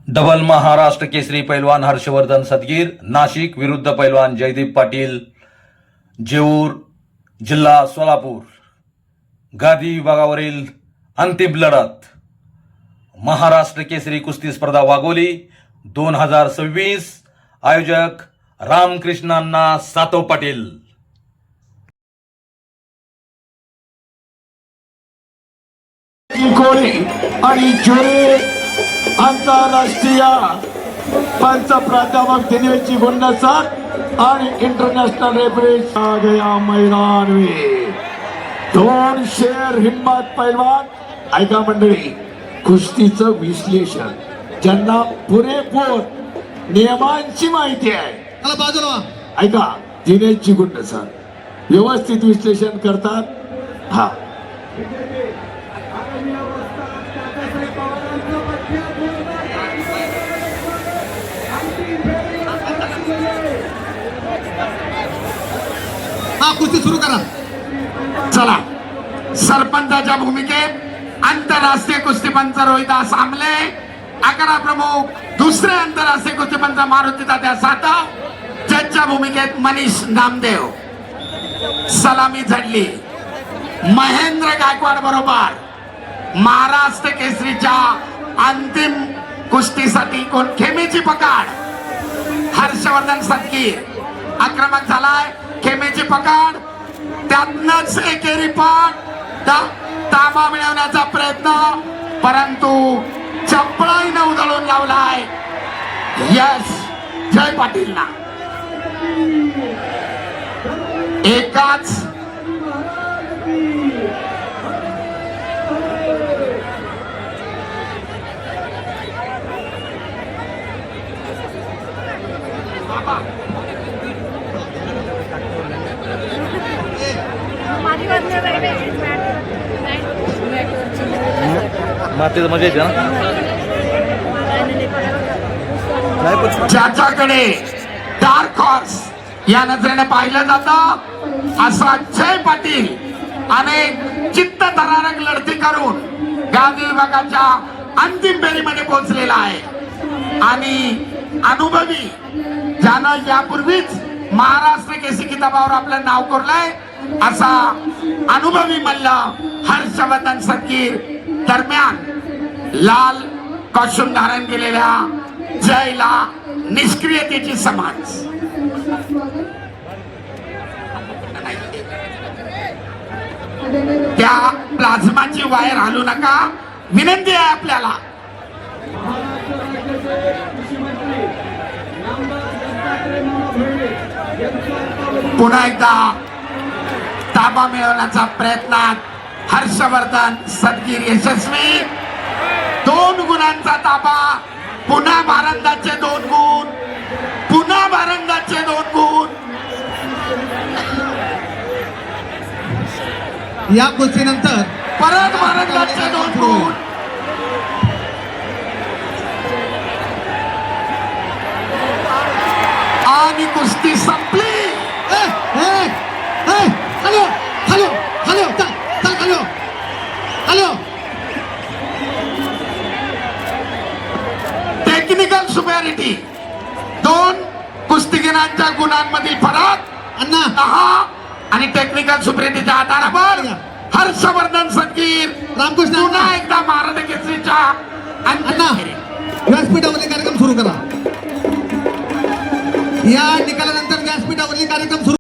Double Maharashtra Kesari पैलवान हर्षवर्धन सदगीर नाशिक विरुद्ध पैलवान जयदीप पाटील जेऊर जिल्हा सोलापूर गादी विभागावरील अंतिम लढत महाराष्ट्र केसरी कुस्ती स्पर्धा वाघोली 2026 आयोजक रामकृष्णांना सातव पाटील। कोळी आणि ज्युरी आंतरराष्ट्रीय पंच प्राध्यापक दिनेशजी गुंडसर आणि इंटरनॅशनल रेफरी आ गया मैदान में दोन शेर हिम्मत पैलवान। ऐका मंडळी, कुस्तीचं विश्लेषण ज्यांना पुरेपूर नियमांची माहिती आहे, चला बाजूला ऐका, दिनेशजी गुंडसर व्यवस्थित विश्लेषण करतात। हा कुस्ती सुरू करा। चला, सरपंचाच्या भूमिकेत आंतरराष्ट्रीय कुस्तीपंच रोहिदास आमले, आखाडा प्रमुख दुसरे आंतरराष्ट्रीय कुस्तीपंच मारुती तात्या सातव, जजच्या भूमिकेत मनीष नामदेव। सलामी झडली महेंद्र गायकवाड बरोबर महाराष्ट्र केसरीच्या अंतिम कुस्तीसाठी कोण खेमेची पकड हर्षवर्धन सदगीर आक्रमक झालाय। खेमेची पकड, त्यातनच एकेरी पाठ ताबा मिळवण्याचा प्रयत्न, परंतु चपळाईने उधळून लावलाय यश जय पाटीलना। एकाच मातीचं मजा येते ना। ज्याच्याकडे डार्क हॉर्स या नजरेने पाहिलं जातं असा जय पाटील अनेक चित्तथरारक लढती करून गादी विभागाच्या अंतिम फेरीमध्ये पोहोचलेला आहे आणि अनुभवी ज्यानं यापूर्वीच महाराष्ट्र केसरी किताबावर आपलं नाव कोरलंय असा अनुभवी मल्ल हर्षवर्धन सदगीर दरम्यान लाल कॉस्ट्यूम धारण केलेल्या जयला निष्क्रियतेची समज। त्या प्लाझ्माची वायर हलू नका, विनंती आहे आपल्याला। पुन्हा एकदा ताबा मिळवण्याचा प्रयत्नात हर्षवर्धन सदगीर यशस्वी। 2 गुणांचा ताबा, पुन्हा भारंदाचे 2 गुण, पुन्हा भारंदाचे 2 गुण। या कुस्तीनंतर परत भारंदाचे 2 गुण। आणि कुस्ती संपली। हॅलो हॅलो हॅलो, चल चल, हॅलो हॅलो। टेक्निकल सुपॅरिटी 2 कुस्तीगिरांच्या गुणांमधील फरक अण्णा 10 आणि टेक्निकल सुपॅरिटीच्या आधारावर हर्षवर्धन सदगीर रामकृष्ण पुन्हा एकदा महाराष्ट्र केसरीच्या अण्णा व्यासपीठावरील कार्यक्रम सुरू करा। या निकालानंतर व्यासपीठावरील कार्यक्रम सुरू